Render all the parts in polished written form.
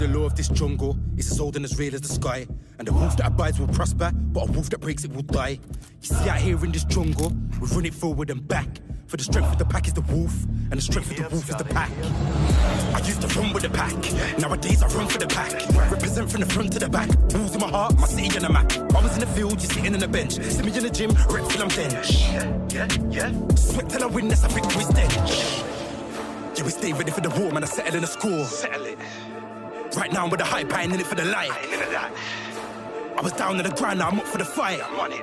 the law of this jungle is as old and as real as the sky. And the wolf that abides will prosper, but a wolf that breaks it will die. You see out here in this jungle, we run it forward and back. For the strength of the pack is the wolf, and the strength of the wolf is the pack. I used to run with the pack, nowadays I run for the pack. Represent from the front to the back, tools in my heart, my city and the map. I was in the field, you sitting on the bench. See me in the gym, rep till I'm bench. Sweat till I win, that's a victory stench. Yeah, we stay ready for the war, man, I settle in the score. Settle it. Right now I'm with the hype, I ain't in it for the light. I was down on the ground, now I'm up for the fight. I'm on it.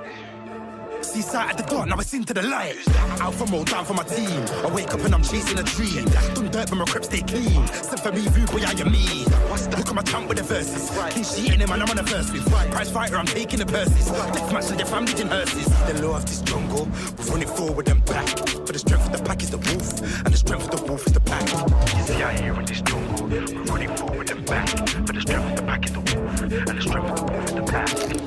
Seaside at the dark, now it's into the light. Alpha mode, down for my team. I wake up and I'm chasing a dream. Done dirt, but my crep stay clean. Send for me, view, boy, how you mean? Look at my tongue with the verses. King cheating him, and I'm on the first with. Prize fighter, I'm taking the purses. Deathmatch like your family in hearses. The law of this jungle, we're running forward and back. For the strength of the pack is the wolf, and the strength of the wolf is the pack. You see out here in this jungle, we're running forward and back. For the strength of the pack is the wolf, and the strength of the wolf is the pack.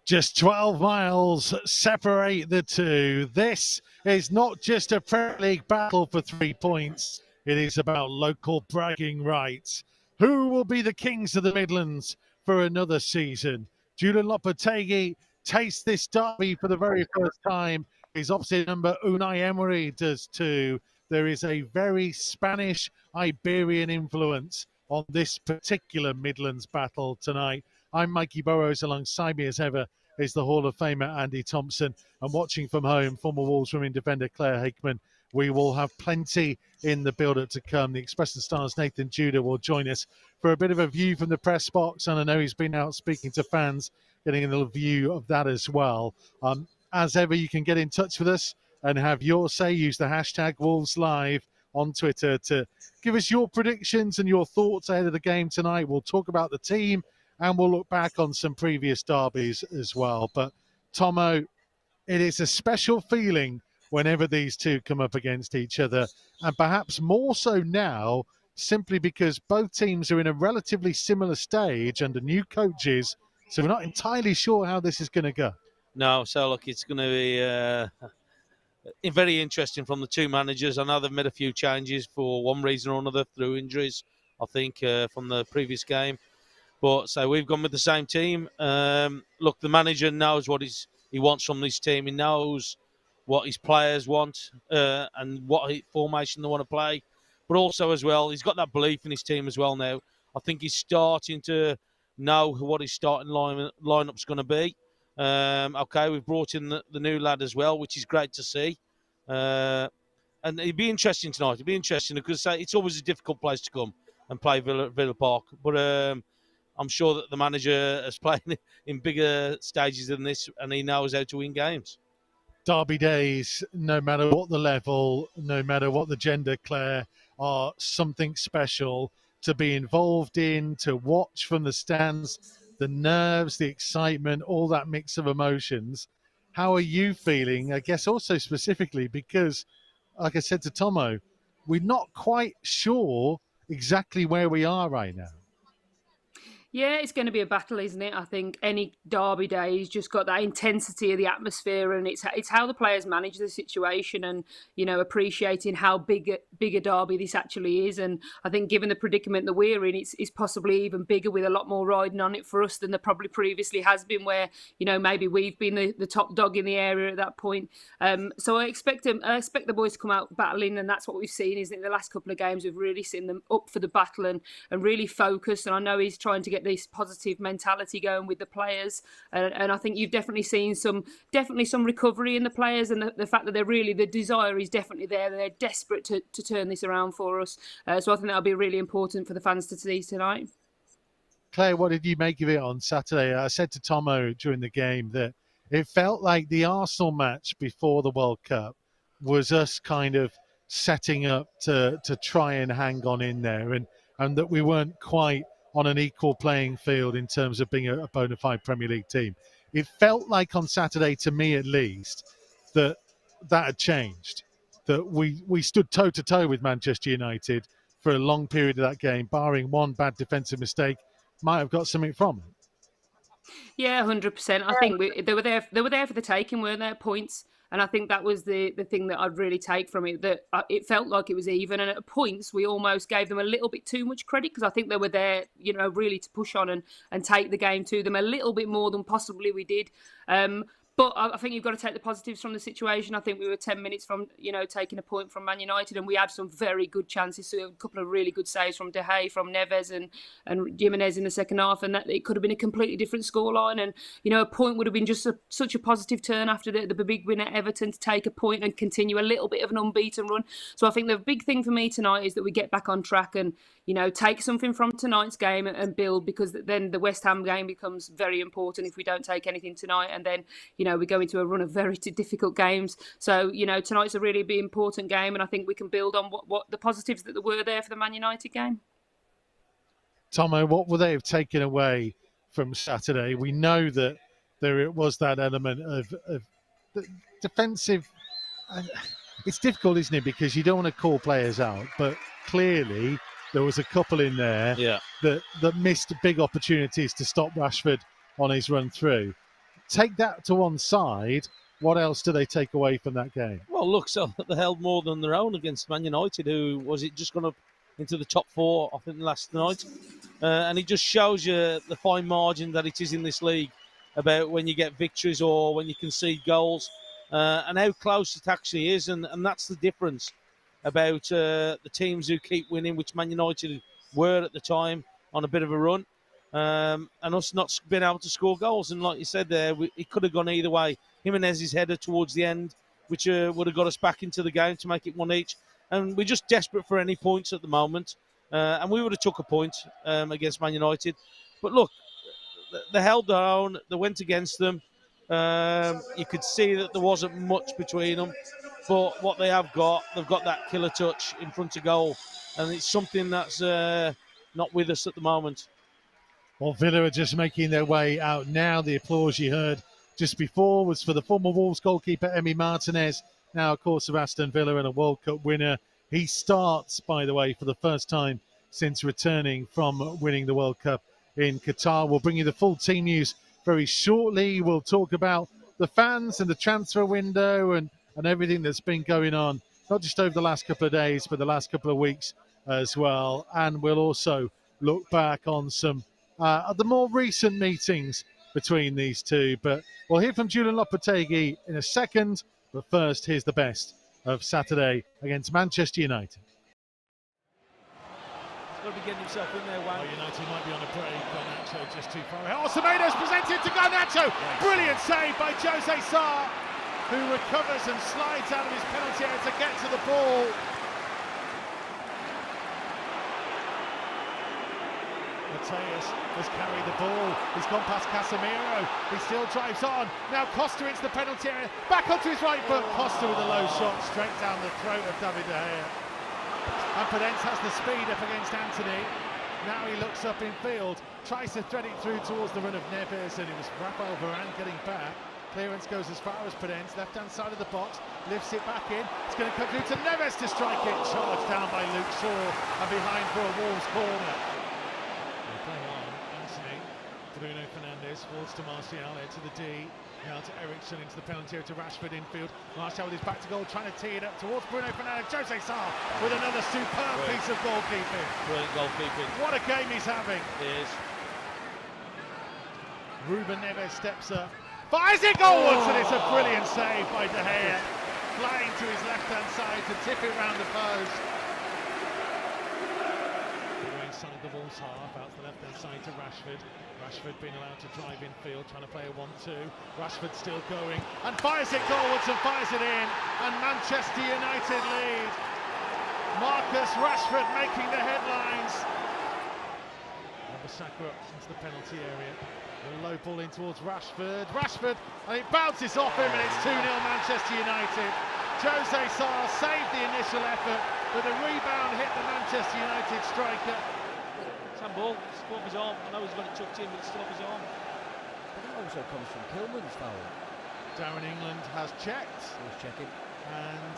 Just 12 miles separate the two. This is not just a Premier League battle for 3 points. It is about local bragging rights. Who will be the kings of the Midlands for another season? Julian Lopetegui tastes this derby for the very first time. His opposite number, Unai Emery, does too. There is a very Spanish-Iberian influence on this particular Midlands battle tonight. I'm Mikey Burrows. Alongside me as ever is the Hall of Famer Andy Thompson, and watching from home, former Wolves women defender Claire Hickman. We will have plenty in the build-up to come. The Express and Stars Nathan Judah will join us for a bit of a view from the press box, and I know he's been out speaking to fans, getting a little view of that as well. As ever, you can get in touch with us and have your say. Use the hashtag WolvesLive on Twitter to give us your predictions and your thoughts ahead of the game tonight. We'll talk about the team, and we'll look back on some previous derbies as well. But, Tomo, it is a special feeling whenever these two come up against each other, and perhaps more so now, simply because both teams are in a relatively similar stage under new coaches, so we're not entirely sure how this is going to go. No, so look, it's going to be very interesting from the two managers. I know they've made a few changes for one reason or another through injuries, I think, from the previous game. But so we've gone with the same team. Look, the manager knows what he wants from this team. He knows what his players want and what formation they want to play. But also as well, he's got that belief in his team as well now. I think he's starting to know what his starting lineup's going to be. Okay, we've brought in the new lad as well, which is great to see. And it'd be interesting tonight. It'd be interesting because it's always a difficult place to come and play Villa Park. But I'm sure that the manager has played in bigger stages than this, and he knows how to win games. Derby days, no matter what the level, no matter what the gender, Claire, are something special to be involved in, to watch from the stands, the nerves, the excitement, all that mix of emotions. How are you feeling? I guess also specifically because, like I said to Tomo, we're not quite sure exactly where we are right now. Yeah, it's going to be a battle, isn't it? I think any derby day has just got that intensity of the atmosphere, and it's how the players manage the situation, and appreciating how big a derby this actually is. And I think given the predicament that we're in, it's possibly even bigger with a lot more riding on it for us than there probably previously has been, where maybe we've been the top dog in the area at that point. So I expect the boys to come out battling, and that's what we've seen. Isn't it? The last couple of games we've really seen them up for the battle and really focused. And I know he's trying to get this positive mentality going with the players, and I think you've definitely seen some recovery in the players, and the fact that the desire is definitely there. They're desperate to turn this around for us, so I think that'll be really important for the fans to see tonight. Claire, what did you make of it on Saturday? I said to Tomo during the game that it felt like the Arsenal match before the World Cup was us kind of setting up to try and hang on in there, and that we weren't quite on an equal playing field in terms of being a bona fide Premier League team. It felt like on Saturday, to me at least, that had changed. That we stood toe-to-toe with Manchester United for a long period of that game, barring one bad defensive mistake might have got something from it. Yeah, 100%. I think they were there. They were there for the taking, weren't there? Points, and I think that was the thing that I'd really take from it. That it felt like it was even, and at points we almost gave them a little bit too much credit because I think they were there, really to push on and take the game to them a little bit more than possibly we did. But I think you've got to take the positives from the situation. I think we were 10 minutes from, taking a point from Man United, and we had some very good chances. So a couple of really good saves from De Gea, from Neves and Jimenez in the second half, and that it could have been a completely different scoreline. And a point would have been just such a positive turn after the big win at Everton to take a point and continue a little bit of an unbeaten run. So I think the big thing for me tonight is that we get back on track and take something from tonight's game and build, because then the West Ham game becomes very important if we don't take anything tonight, and then we go into a run of very difficult games. So tonight's a really big important game, and I think we can build on what the positives that were there for the Man United game. Tomo, what would they have taken away from Saturday? We know that there was that element of defensive. It's difficult, isn't it? Because you don't want to call players out, but clearly there was a couple in there that missed big opportunities to stop Rashford on his run through. Take that to one side. What else do they take away from that game? Well, look, so they held more than their own against Man United, who was it just gone up into the top four, I think, last night. And it just shows you the fine margin that it is in this league about when you get victories or when you concede goals, and how close it actually is. And that's the difference about the teams who keep winning, which Man United were at the time on a bit of a run. And us not being able to score goals. And like you said there, it could have gone either way. Jimenez's header towards the end, which would have got us back into the game to make it one each. And we're just desperate for any points at the moment. And we would have took a point against Man United. But look, they held their own. They went against them. You could see that there wasn't much between them. But what they have got, they've got that killer touch in front of goal. And it's something that's not with us at the moment. Well, Villa are just making their way out now. The applause you heard just before was for the former Wolves goalkeeper, Emi Martinez, now, of course, of Aston Villa and a World Cup winner. He starts, by the way, for the first time since returning from winning the World Cup in Qatar. We'll bring you the full team news very shortly. We'll talk about the fans and the transfer window and everything that's been going on, not just over the last couple of days, but the last couple of weeks as well. And we'll also look back on some the more recent meetings between these two. But we'll hear from Julian Lopetegui in a second. But first, here's the best of Saturday against Manchester United. He's got to be getting himself in there, Wang. United might be on a break. Garnacho just too far ahead. Semedo's presented to Garnacho. Brilliant save by Jose Sarr, who recovers and slides out of his penalty area to get to the ball. Mateus has carried the ball. He's gone past Casemiro. He still drives on. Now Costa into the penalty area. Back onto his right foot. Costa with a low shot straight down the throat of David De Gea. And Podence has the speed up against Anthony. Now he looks up in field. Tries to thread it through towards the run of Neves, and it was Rafael Varane getting back. Clearance goes as far as Podence. Left-hand side of the box. Lifts it back in. It's going to come through to Neves to strike it. Charged down by Luke Shaw. And behind for a Wolves corner. Bruno Fernandes falls to Martial, to the D, now to Ericsson, into the penalty area to Rashford infield. Martial with his back to goal, trying to tee it up towards Bruno Fernandes. Jose Sarr with another superb piece of goalkeeping. Brilliant goalkeeping. What a game he's having. It is. Ruben Neves steps up, fires it goalwards, and it's a brilliant save by De Gea. Flying to his left-hand side to tip it round the post. Inside the Wolves half, out to the left-hand side to Rashford. Rashford being allowed to drive in field, trying to play a 1-2. Rashford still going and fires it goalwards and fires it in, and Manchester United lead. Marcus Rashford making the headlines. Wan-Bissaka into the penalty area. A low ball in towards Rashford. Rashford, and it bounces off him, and it's 2-0 Manchester United. Jose Sarr saved the initial effort, but the rebound hit the Manchester United striker. Ball, still off his arm. I know he's got it tucked in, but it's still off his arm. But it also comes from Kilman's foul. Darren England has checked. He's checking. And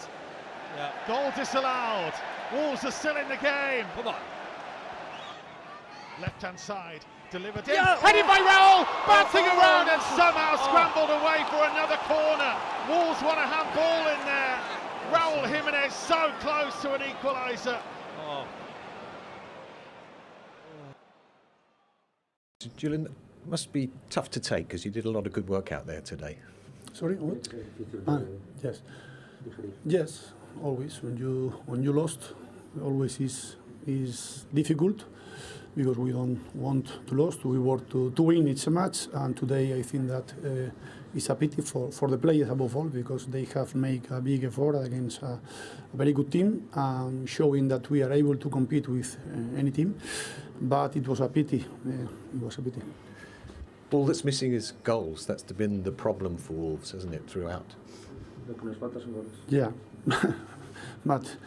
goal disallowed. Wolves are still in the game. Come on. Left-hand side, delivered in, headed by Raul, bouncing around and somehow scrambled away for another corner. Wolves want a handball in there. Raul Jimenez so close to an equaliser. Julian, it must be tough to take because you did a lot of good work out there today. Sorry, what? Yes, yes. Always when you lost, always is difficult because we don't want to lose. We want to win each match, and today I think that it's a pity for the players above all because they have made a big effort against a very good team, showing that we are able to compete with any team. But it was a pity. It was a pity. All that's missing is goals. That's been the problem for Wolves, hasn't it, throughout? Yeah, but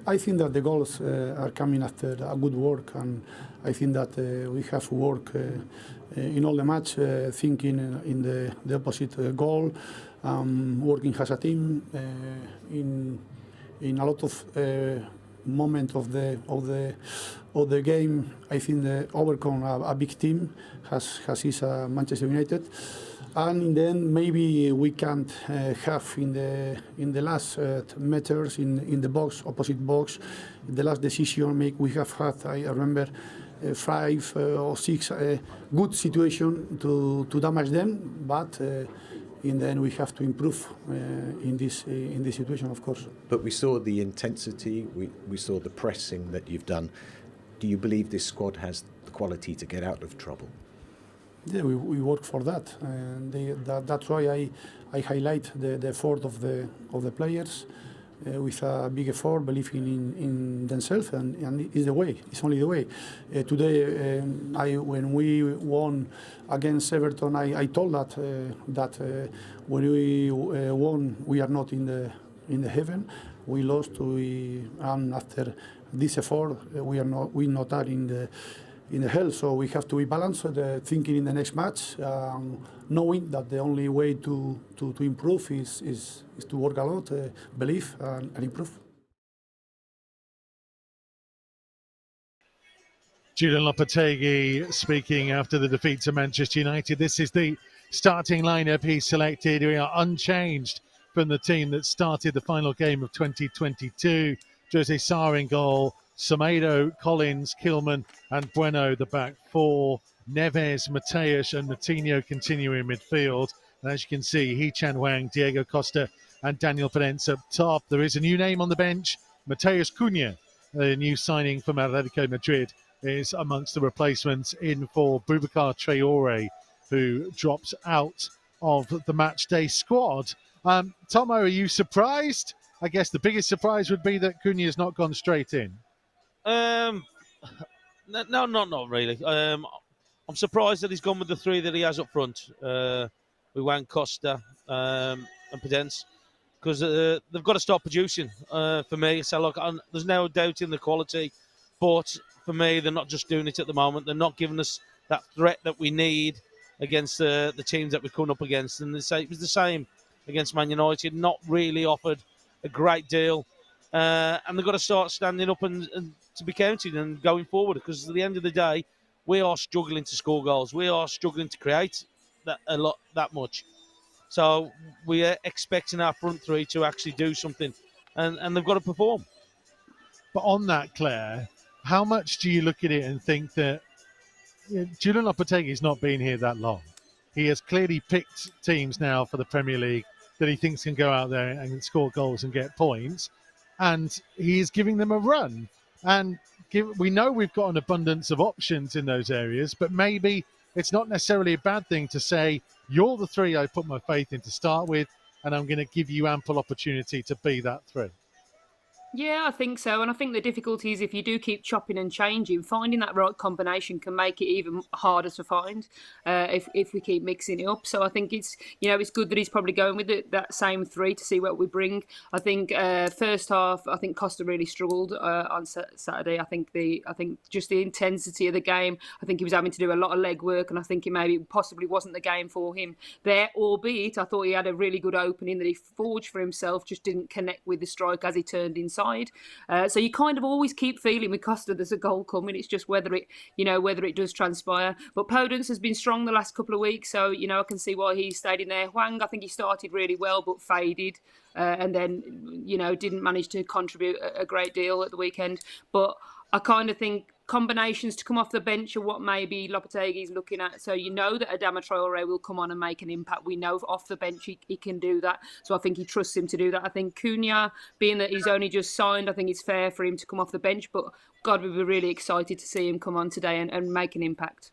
I think that the goals are coming after a good work, and I think that we have work in all the match, thinking in the opposite goal, working as a team in a lot of moment of the game. I think overcome a big team has is Manchester United, and in the end maybe we can't have in the last meters in the box, opposite box, the last decision we have had. I remember 5 or 6 good situation to damage them, but in the end we have to improve in this situation, of course. But we saw the intensity, we saw the pressing that you've done. Do you believe this squad has the quality to get out of trouble? Yeah, we work for that, and that's why I highlight the effort of the players with a big effort, believing in themselves, and it's the way. It's only the way. Today, when we won against Everton, I told that when we won, we are not in the heaven. We lost, and after this effort, we not are in the hell. So we have to be balanced, thinking in the next match, knowing that the only way to improve is to work a lot, believe and improve. Julian Lopetegui speaking after the defeat to Manchester United. This is the starting lineup he selected. We are unchanged from the team that started the final game of 2022. Jose Sarr in goal, Semedo, Collins, Kilman and Bueno the back four. Neves, Mateus and Moutinho continue in midfield. And as you can see, Hee-Chan Hwang, Diego Costa and Daniel Pedence up top. There is a new name on the bench, Mateus Cunha, the new signing from Atletico Madrid, is amongst the replacements in for Boubacar Traore, who drops out of the Matchday squad. Tomo, are you surprised? I guess the biggest surprise would be that Cunha has not gone straight in. No, not really. I'm surprised that he's gone with the 3 that he has up front. With Juan Costa and Pedence, because they've got to start producing for me. So look, there's no doubt in the quality, but for me, they're not just doing it at the moment. They're not giving us that threat that we need against the teams that we're coming up against. And it was the same against Man United. Not really offered a great deal, and they've got to start standing up and to be counted and going forward. Because at the end of the day, we are struggling to score goals. We are struggling to create that much. So we are expecting our front 3 to actually do something, and they've got to perform. But on that, Claire, how much do you look at it and think that Julian Lopetegui's not been here that long? He has clearly picked teams now for the Premier League that he thinks can go out there and score goals and get points, and he is giving them a run. And we know we've got an abundance of options in those areas, but maybe it's not necessarily a bad thing to say, you're the 3 I put my faith in to start with, and I'm going to give you ample opportunity to be that 3. Yeah, I think so. And I think the difficulty is if you do keep chopping and changing, finding that right combination can make it even harder to find if we keep mixing it up. So I think it's good that he's probably going with that same 3 to see what we bring. I think first half, I think Costa really struggled on Saturday. I think just the intensity of the game, I think he was having to do a lot of leg work, and I think it maybe possibly wasn't the game for him there, albeit I thought he had a really good opening that he forged for himself, just didn't connect with the strike as he turned inside. side. So you kind of always keep feeling with Costa there's a goal coming. It's just whether it does transpire. But Podence has been strong the last couple of weeks, so I can see why he stayed in there. Hwang, I think he started really well but faded, and then didn't manage to contribute a great deal at the weekend. But I kind of think combinations to come off the bench are what maybe Lopetegui's looking at. So that Adama Traore will come on and make an impact. We know off the bench he can do that. So I think he trusts him to do that. I think Cunha, being that he's only just signed, I think it's fair for him to come off the bench. But God, we'd be really excited to see him come on today and make an impact.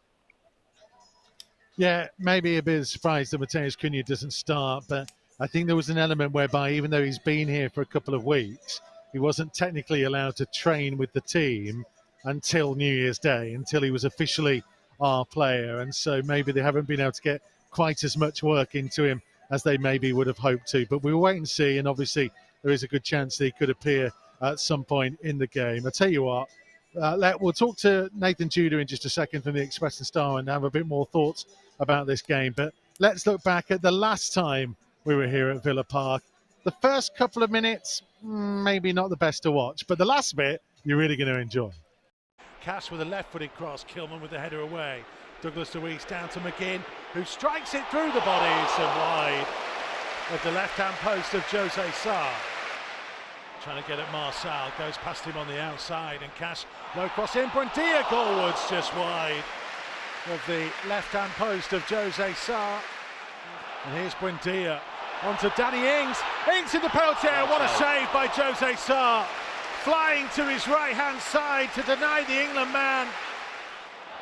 Yeah, maybe a bit surprised that Matheus Cunha doesn't start, but I think there was an element whereby even though he's been here for a couple of weeks, he wasn't technically allowed to train with the team until New Year's Day, until he was officially our player. And so maybe they haven't been able to get quite as much work into him as they maybe would have hoped to. But we'll wait and see. And obviously, there is a good chance that he could appear at some point in the game. I'll tell you what, we'll talk to Nathan Judah in just a second from the Express and Star and have a bit more thoughts about this game. But let's look back at the last time we were here at Villa Park. The first couple of minutes, maybe not the best to watch, but the last bit, you're really going to enjoy. Cash with a left-footed cross, Kilman with the header away. Douglas Luiz down to McGinn, who strikes it through the bodies and wide of the left-hand post of Jose Sarr. Trying to get at Marçal, goes past him on the outside, and Cash, low cross in, Buendia goalwards just wide of the left-hand post of Jose Sarr. And here's Buendia. On to Danny Ings. Ings in the penalty area. What a save by Jose Sarr. Flying to his right-hand side to deny the England man.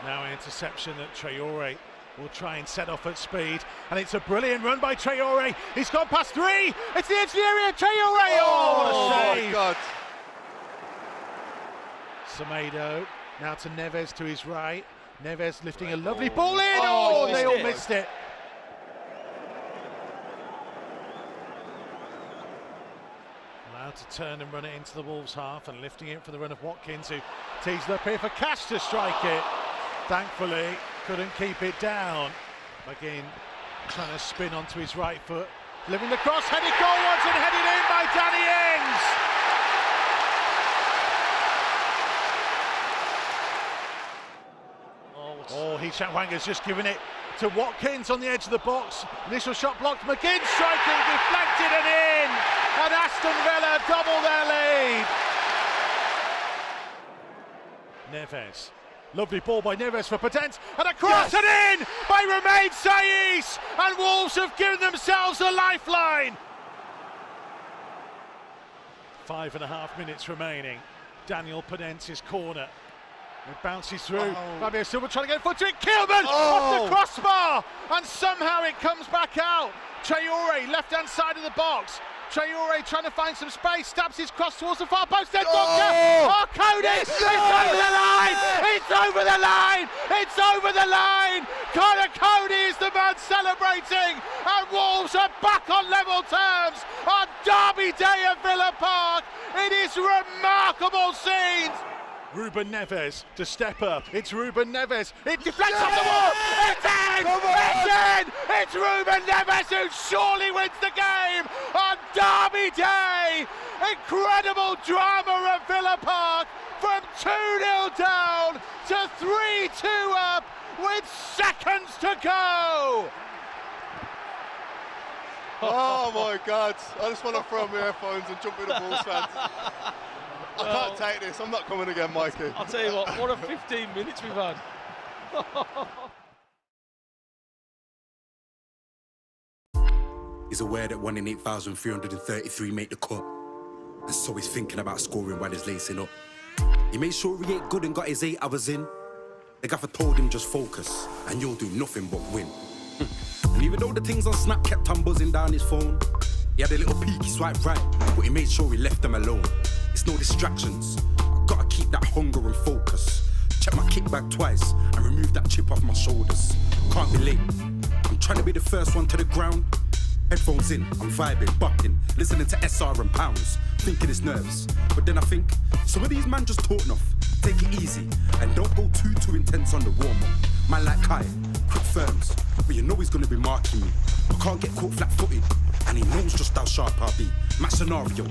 Now an interception that Traore will try and set off at speed. And it's a brilliant run by Traore. He's gone past three. It's the edge of the area. Traore. Oh, what a save. God. Semedo now to Neves to his right. Neves lifting a lovely ball in. Oh, they all missed it. To turn and run it into the Wolves half and lifting it for the run of Watkins, who tees it up here for Cash to strike it. Thankfully, couldn't keep it down. McGinn trying to spin onto his right foot, living the cross, headed goalwards and headed in by Danny Ings. Hisham Wanga's just given it to Watkins on the edge of the box. Initial shot blocked, McGinn striking, deflected and in! And Aston Villa double their lead. Neves, lovely ball by Neves for Podence, and a cross and in by Romain Saiss, and Wolves have given themselves a lifeline. 5.5 minutes remaining. Daniel Podence's corner. It bounces through. Fabio Silva trying to get a foot to it. Kilman off the crossbar, and somehow it comes back out. Traore, left-hand side of the box. Traore trying to find some space, stabs his cross towards the far post. Then Cody! It's over the line! It's over the line! It's over the line! Connor Cody is the man celebrating, and Wolves are back on level terms on Derby Day at Villa Park. It is remarkable scenes. Ruben Neves to step up. It's Ruben Neves. It deflects off the wall. It's in! It's in! It's Ruben Neves who surely wins the game on Derby Day. Incredible drama at Villa Park from 2-0 down to 3-2 up with seconds to go. Oh my God! I just want to throw my earphones and jump in the Bulls fans. I can't take this. I'm not coming again, Mikey. I'll tell you what a 15 minutes we've had. He's aware that 1 in 8,333 make the cut, and so he's thinking about scoring while he's lacing up. He made sure he ate good and got his 8 hours in. The gaffer told him just focus, and you'll do nothing but win. And even though the things on Snap kept on buzzing down his phone, he had a little peeky swipe right, but he made sure he left them alone. It's no distractions. I've got to keep that hunger and focus. Check my kickback twice and remove that chip off my shoulders. Can't be late. I'm trying to be the first one to the ground. Headphones in, I'm vibing, bucking, listening to SR and Pounds, thinking it's nerves. But then I think, some of these man just talk enough. Take it easy and don't go too intense on the warm-up. Man like Kai, quick firms, but you know he's gonna be marking me. I can't get caught flat-footed. and he knows just how sharp I'll be. Match scenario,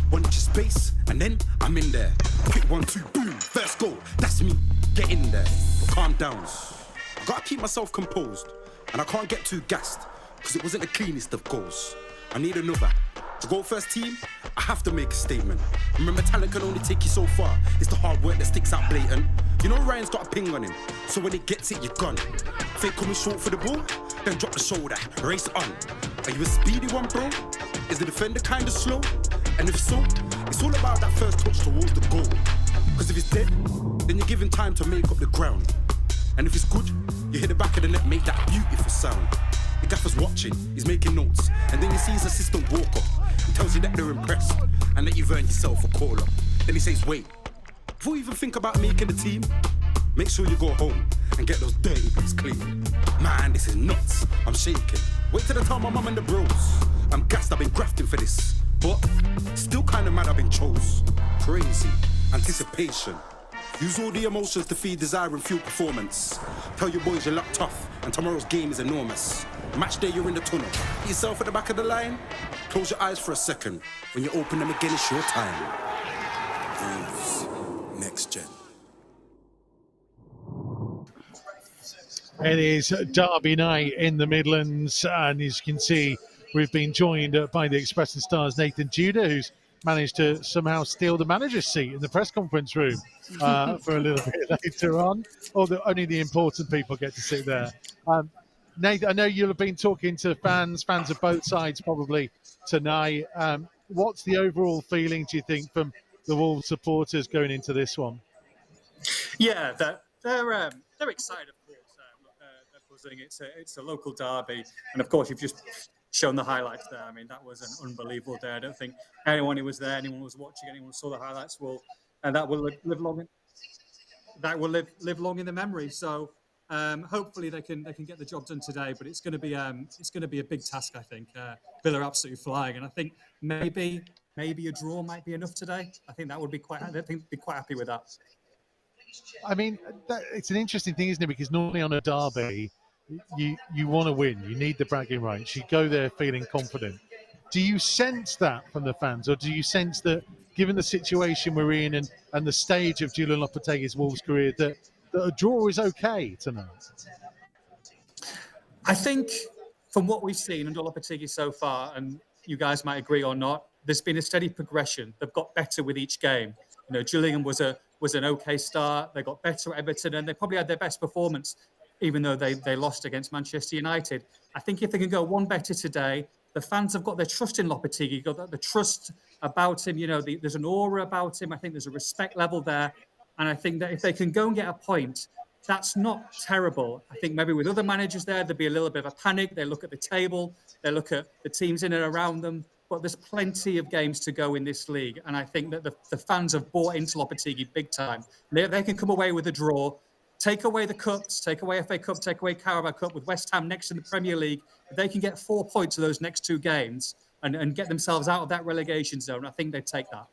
1 inch of space, and then I'm in there. Quick 1, 2, boom, first goal, that's me. Get in there, but calm down. I gotta keep myself composed, and I can't get too gassed, because it wasn't the cleanest of goals. I need another. To go first team, I have to make a statement. Remember, talent can only take you so far. It's the hard work that sticks out blatant. You know Ryan's got a ping on him, so when he gets it, you're gone. If they coming short for the ball, then drop the shoulder, race on. Are you a speedy one, bro? Is the defender kinda slow? And if so, it's all about that first touch towards the goal. Because if it's dead, then you're given time to make up the ground. And if it's good, you hit the back of the net, make that beautiful sound. The gaffer's watching, he's making notes, and then you see his assistant walk up. He tells you that they're impressed, and that you've earned yourself a call up. Then he says, wait, before you even think about making the team, make sure you go home and get those dirty bits clean. Man, this is nuts, I'm shaking. Wait till I tell my mum and the bros. I'm gassed, I've been grafting for this, but still kinda mad I've been chose. Crazy, anticipation. Use all the emotions to feed desire and fuel performance. Tell your boys you're locked tough, and tomorrow's game is enormous. Match day, you're in the tunnel. Put yourself at the back of the line. Close your eyes for a second. When you open them again, it's your time. Wolves, next gen. It is Derby night in the Midlands, and as you can see, we've been joined by the Express and Stars Nathan Judah, who's managed to somehow steal the manager's seat in the press conference room for a little bit later on. Only the important people get to sit there. Nathan, I know you'll have been talking to fans of both sides probably tonight. What's the overall feeling, do you think, from the Wolves supporters going into this one? Yeah, they're excited, of course. They're buzzing. It's a local derby, and of course, you've just shown the highlights there. I mean, that was an unbelievable day. I don't think anyone who was there, anyone who was watching, anyone who saw the highlights that will live long. That will live long in the memory. So hopefully they can get the job done today. But it's going to be a big task. I think Villa are absolutely flying, and I think maybe a draw might be enough today. I think that would be quite. I think they'd be quite happy with that. I mean, it's an interesting thing, isn't it? Because normally on a derby, you want to win. You need the bragging rights. You go there feeling confident. Do you sense that from the fans, or do you sense that, given the situation we're in and the stage of Julian Lopetegui's Wolves career, that a draw is okay tonight? I think from what we've seen under Lopetegui so far, and you guys might agree or not, there's been a steady progression. They've got better with each game. You know, Gillingham was an okay start. They got better at Everton, and they probably had their best performance, even though they lost against Manchester United. I think if they can go one better today, the fans have got their trust in Lopetegui, got the trust about him. You know, there's an aura about him. I think there's a respect level there. And I think that if they can go and get a point, that's not terrible. I think maybe with other managers there'd be a little bit of a panic. They look at the table, they look at the teams in and around them. But there's plenty of games to go in this league. And I think that the fans have bought into Lopetegui big time. They can come away with a draw, take away the cups, take away FA Cup, take away Carabao Cup with West Ham next in the Premier League. If they can get 4 points of those next two games and get themselves out of that relegation zone, I think they'd take that.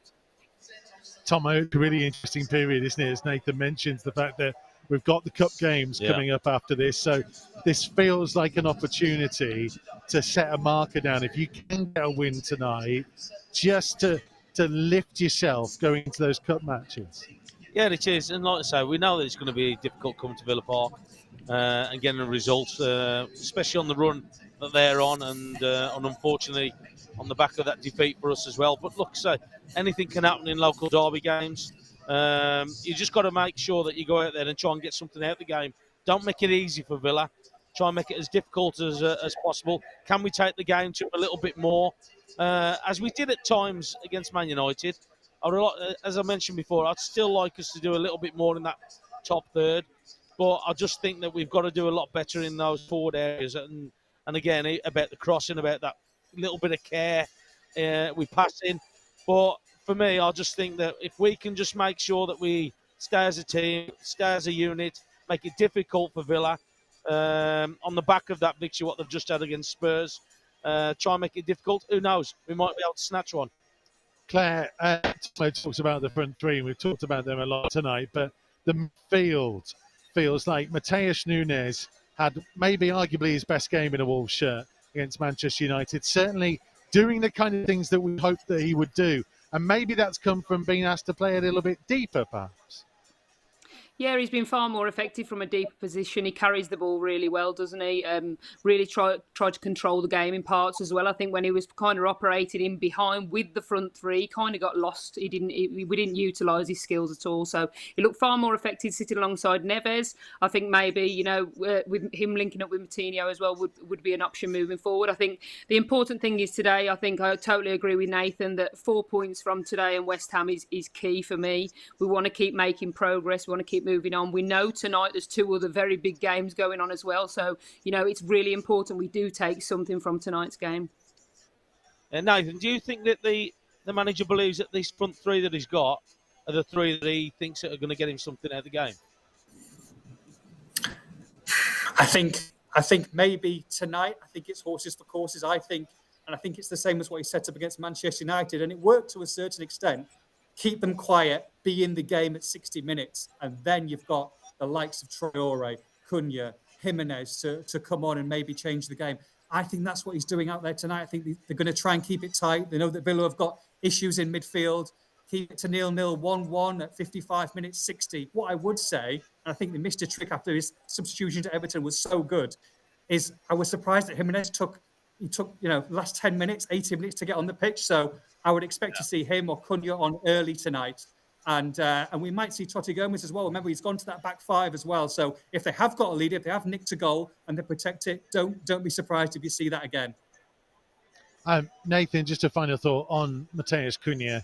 Tom, a really interesting period, isn't it? As Nathan mentions, the fact that we've got the cup games coming up after this. So this feels like an opportunity to set a marker down. If you can get a win tonight, just to lift yourself going into those cup matches. Yeah, it is. And like I say, we know that it's going to be difficult coming to Villa Park and getting a result, especially on the run that they're on, and unfortunately on the back of that defeat for us as well. But look, so anything can happen in local derby games. You just got to make sure that you go out there and try and get something out of the game. Don't make it easy for Villa. Try and make it as difficult as possible. Can we take the game to a little bit more, as we did at times against Man United? As I mentioned before, I'd still like us to do a little bit more in that top third, but I just think that we've got to do a lot better in those forward areas. And again, about the crossing, about that little bit of care we pass in. But for me, I just think that if we can just make sure that we stay as a team, stay as a unit, make it difficult for Villa, on the back of that victory, what they've just had against Spurs, try and make it difficult. Who knows? We might be able to snatch one. Claire, Tomo talks about the front three, and we've talked about them a lot tonight, but the midfield feels like Mateus Nunes had maybe arguably his best game in a Wolves shirt against Manchester United. Certainly doing the kind of things that we hoped that he would do. And maybe that's come from being asked to play a little bit deeper, perhaps. Yeah, he's been far more effective from a deeper position. He carries the ball really well, doesn't he? Really tried to control the game in parts as well. I think when he was kind of operating in behind with the front three, he kind of got lost. We didn't utilise his skills at all. So he looked far more effective sitting alongside Neves. I think maybe, with him linking up with Moutinho as well would be an option moving forward. I think the important thing is today, I think I totally agree with Nathan that 4 points from today and West Ham is key for me. We want to keep making progress. We want to keep moving on. We know tonight there's 2 other very big games going on as well. So, it's really important we do take something from tonight's game. And Nathan, do you think that the manager believes that these front 3 that he's got are the 3 that he thinks are going to get him something out of the game? I think maybe tonight, I think it's horses for courses. I think it's the same as what he set up against Manchester United, and it worked to a certain extent. Keep them quiet, be in the game at 60 minutes, and then you've got the likes of Traore, Cunha, Jimenez to come on and maybe change the game. I think that's what he's doing out there tonight. I think they're going to try and keep it tight. They know that Villa have got issues in midfield. Keep it to 0-0, 1-1 at 55 minutes, 60. What I would say, and I think they missed a trick after his substitution to Everton was so good, is I was surprised that Jimenez took last 10 minutes, 18 minutes to get on the pitch. So I would expect to see him or Cunha on early tonight. And we might see Totti Gomez as well. Remember, he's gone to that back 5 as well. So if they have got a lead, if they have nicked a goal and they protect it, don't be surprised if you see that again. Nathan, just a final thought on Matheus Cunha.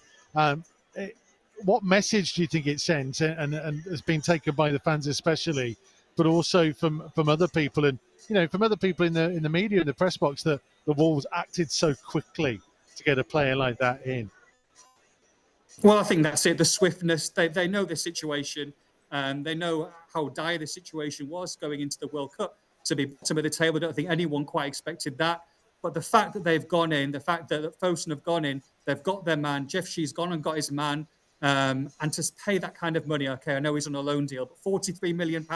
What message do you think it sends and has been taken by the fans especially, but also from other people and from other people in the media, in the press box, that the Wolves acted so quickly to get a player like that in? Well, I think that's it. The swiftness. They know the situation. They know how dire the situation was going into the World Cup to be bottom of the table. I don't think anyone quite expected that. But the fact that they've gone in, the fact that Fosun have gone in, they've got their man. Jeff Shee's gone and got his man. And to pay that kind of money, okay, I know he's on a loan deal, but £43 million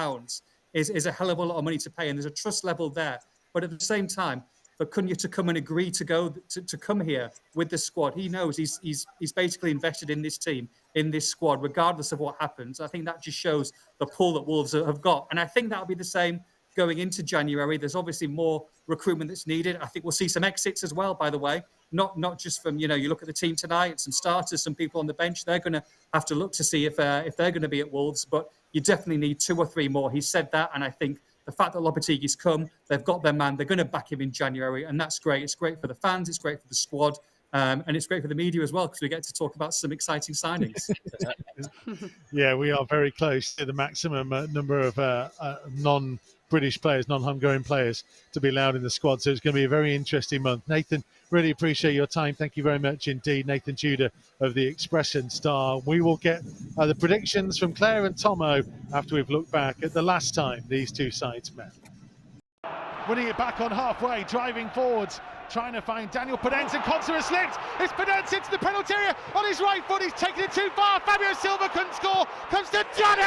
is a hell of a lot of money to pay. And there's a trust level there. But at the same time, for Cunha to come and agree to come here with the squad, he knows he's basically invested in this team, in this squad, regardless of what happens. I think that just shows the pull that Wolves have got. And I think that'll be the same going into January. There's obviously more recruitment that's needed. I think we'll see some exits as well, by the way. Not just from, you look at the team tonight, some starters, some people on the bench. They're going to have to look to see if they're going to be at Wolves. But you definitely need 2 or 3 more. He said that, and I think the fact that Lopetegui's come, they've got their man, they're going to back him in January, and that's great. It's great for the fans, it's great for the squad, and it's great for the media as well, because we get to talk about some exciting signings. Yeah, we are very close to the maximum number of non-British players, non-Hungarian players to be allowed in the squad, so it's going to be a very interesting month. Nathan, really appreciate your time. Thank you very much indeed. Nathan Tudor of the Expression Star. We will get the predictions from Claire and Tomo after we've looked back at the last time these two sides met. Winning it back on halfway, driving forwards, trying to find Daniel Podence, and Konsa has slipped. It's Podence into the penalty area on his right foot. He's taken it too far. Fabio Silva couldn't score. Comes to Johnny!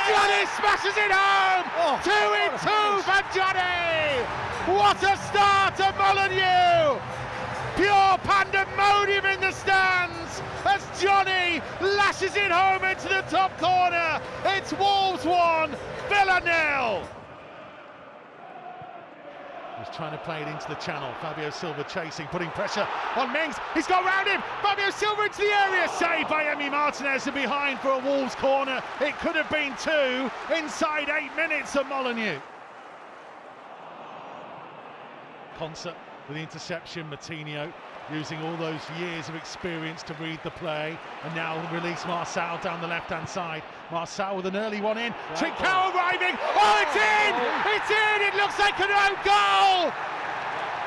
Johnny smashes it home! 2-2 for Johnny! What a start at Molineux! Pure pandemonium in the stands as Johnny lashes it home into the top corner. It's Wolves 1, Villa 0. He's trying to play it into the channel. Fabio Silva chasing, putting pressure on Mings. He's got round him. Fabio Silva into the area. Saved by Emi Martinez and behind for a Wolves corner. It could have been 2 inside 8 minutes of Molineux. Concert with the interception. Moutinho using all those years of experience to read the play, and now release Marçal down the left-hand side. Marçal with an early one in. Trincao arriving. Oh, it's in! It's in! It looks like an own goal!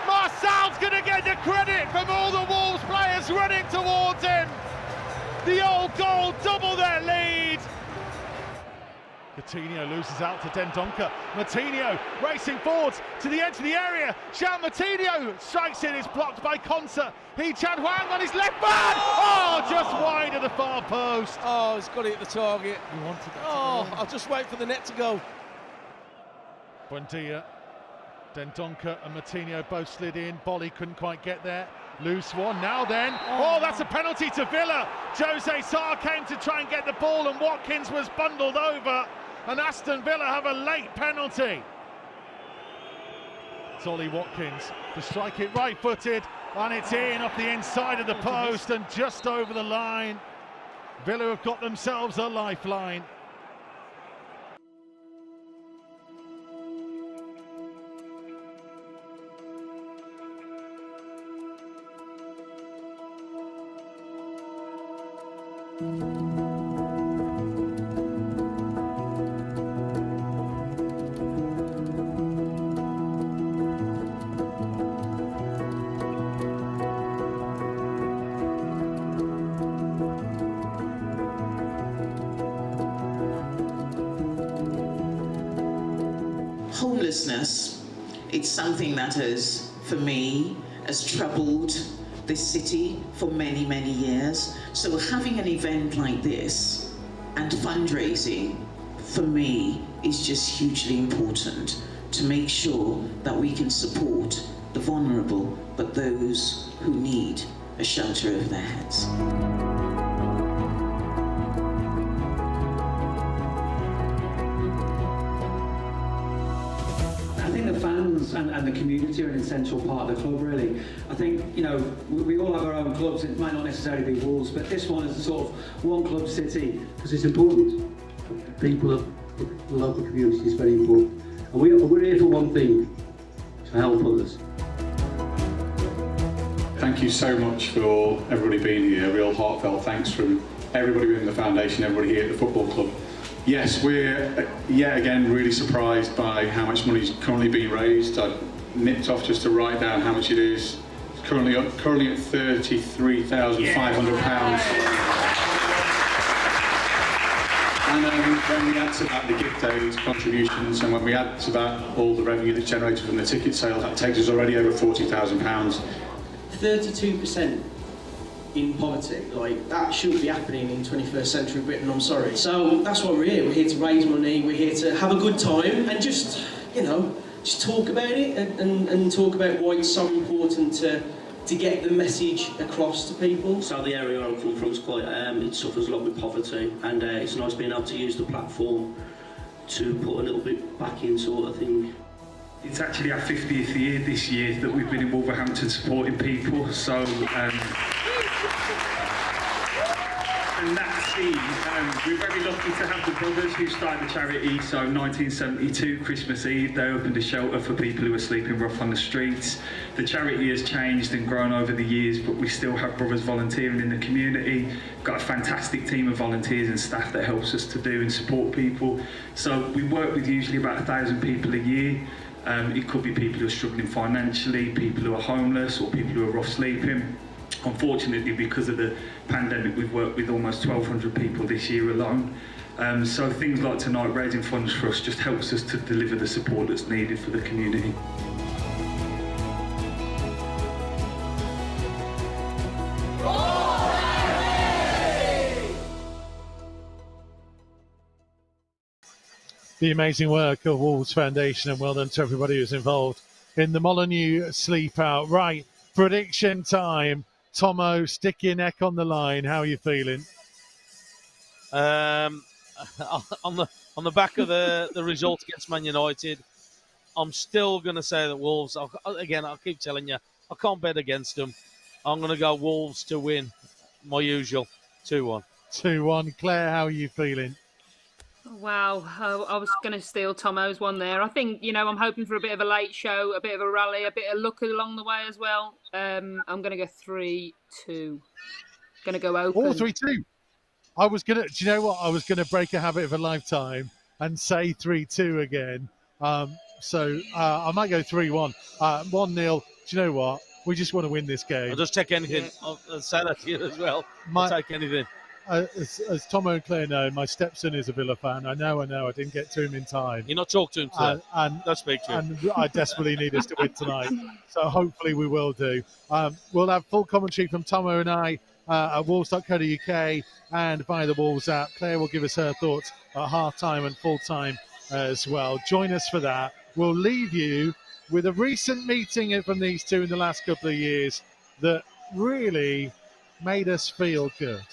Marçal's going to get the credit from all the Wolves players running towards him. The old goal double their lead. Coutinho loses out to Dendoncker. Moutinho racing forwards to the edge of the area. Jean Moutinho strikes it. It's blocked by Konsa. Chan Huang on his left back. Oh, just wide of the far post. Oh, he's got it at the target. He wanted that. Oh, I'll just wait for the net to go. Buendia Dendonka and Martinho both slid in. Bolly couldn't quite get there. Loose one. Now then. Oh, that's a penalty to Villa. Jose Sarr came to try and get the ball, and Watkins was bundled over. And Aston Villa have a late penalty. It's Ollie Watkins to strike it right-footed, and it's in off the inside of the post and just over the line. Villa have got themselves a lifeline. Homelessness, it's something that has, for me, has troubled this city for many, many years. So having an event like this and fundraising, for me, is just hugely important to make sure that we can support the vulnerable, but those who need a shelter over their heads. And the community are an essential part of the club, really. I think, you know, we all have our own clubs. It might not necessarily be Wolves, but this one is a sort of one club city. Because it's important. People of the local community is very important. And we're here for one thing, to help others. Thank you so much for everybody being here. A real heartfelt thanks from everybody within the foundation, everybody here at the football club. Yes, we're yet again really surprised by how much money is currently being raised. I nipped off just to write down how much it is. It's currently at £33,500. And when we add to that the gift aids, contributions, and when we add to that all the revenue that's generated from the ticket sales, that takes us already over £40,000. 32% in poverty, like that shouldn't be happening in 21st century Britain, I'm sorry. So that's why we're here. We're here to raise money, we're here to have a good time and just, you know, just talk about it and talk about why it's so important to get the message across to people. So the area I'm coming from is quite, it suffers a lot with poverty, and it's nice being able to use the platform to put a little bit back in, sort of thing. It's actually our 50th year this year that we've been in Wolverhampton supporting people, so and that's we're very lucky to have the brothers who started the charity. So 1972, Christmas Eve, they opened a shelter for people who were sleeping rough on the streets. The charity has changed and grown over the years, but we still have brothers volunteering in the community. We've got a fantastic team of volunteers and staff that helps us to do and support people. So we work with usually about 1,000 people a year. It could be people who are struggling financially, people who are homeless, or people who are rough sleeping. Unfortunately, because of the pandemic, we've worked with almost 1,200 people this year alone. So things like tonight, raising funds for us, just helps us to deliver the support that's needed for the community. The amazing work of Wolves Foundation, and well done to everybody who's involved in the Molyneux sleep out. Right, prediction time. Tomo, stick your neck on the line. How are you feeling? On the back of the result against Man United, I'm still going to say that Wolves, again, I'll keep telling you, I can't bet against them. I'm going to go Wolves to win, my usual, 2-1. 2-1. Claire, how are you feeling? Wow, I was going to steal Tomo's one there. I think, I'm hoping for a bit of a late show, a bit of a rally, a bit of luck along the way as well. I'm going to go 3-2. Going to go open. Oh, 3-2. I was going to, do you know what? I was going to break a habit of a lifetime and say 3-2 again. So I might go 3-1. 1-0. Do you know what? We just want to win this game. I'll just take anything. I'll say that to you as well. I'll take anything. As Tomo and Claire know, my stepson is a Villa fan. I know. I didn't get to him in time. You're not talking to him, today. Don't speak to him. And I desperately need us to win tonight. So hopefully we will do. We'll have full commentary from Tomo and I at wolves.co.uk and via the Wolves app. Claire will give us her thoughts at half-time and full-time as well. Join us for that. We'll leave you with a recent meeting from these two in the last couple of years that really made us feel good.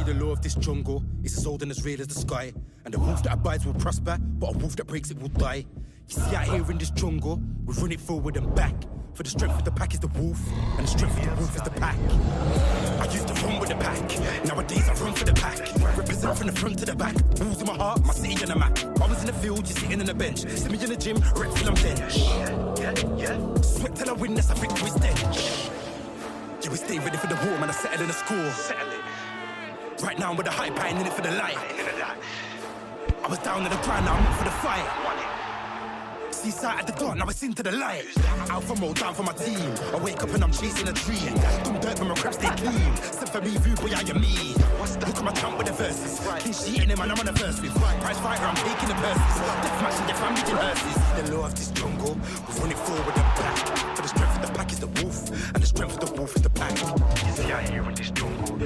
see the law of this jungle is as old and as real as the sky. And the wolf that abides will prosper, but a wolf that breaks it will die. You see out here in this jungle, we run it forward and back. For the strength of the pack is the wolf, and the strength of the wolf is the pack. I used to run with the pack, nowadays I run for the pack. Represent from the front to the back, balls in my heart, my city on the map. I was in the field, you're sitting on the bench. See me in the gym, rep till I'm bench. Sweat till I win, that's a victory stench. Yeah, we stay ready for the war, man, I settle in the score. Right now I'm with the hype, I ain't in it for the light. I was down on the ground, now I'm up for the fight. See sight at the dark, now it's into the light. Alpha mode, down for my team. I wake up and I'm chasing a dream. Dumb dirt, but my crap stay clean. Send for me, view, boy, I am me. Look at my jump with the verses. Clean sheet in him, and I'm on the verse with. Prize fighter, I'm taking the purses. Deathmatch in your family in hearses. The law of this jungle, we run it forward and back. For the strength of the pack is the wolf, and the strength of the wolf is the pack. You see out here in this jungle,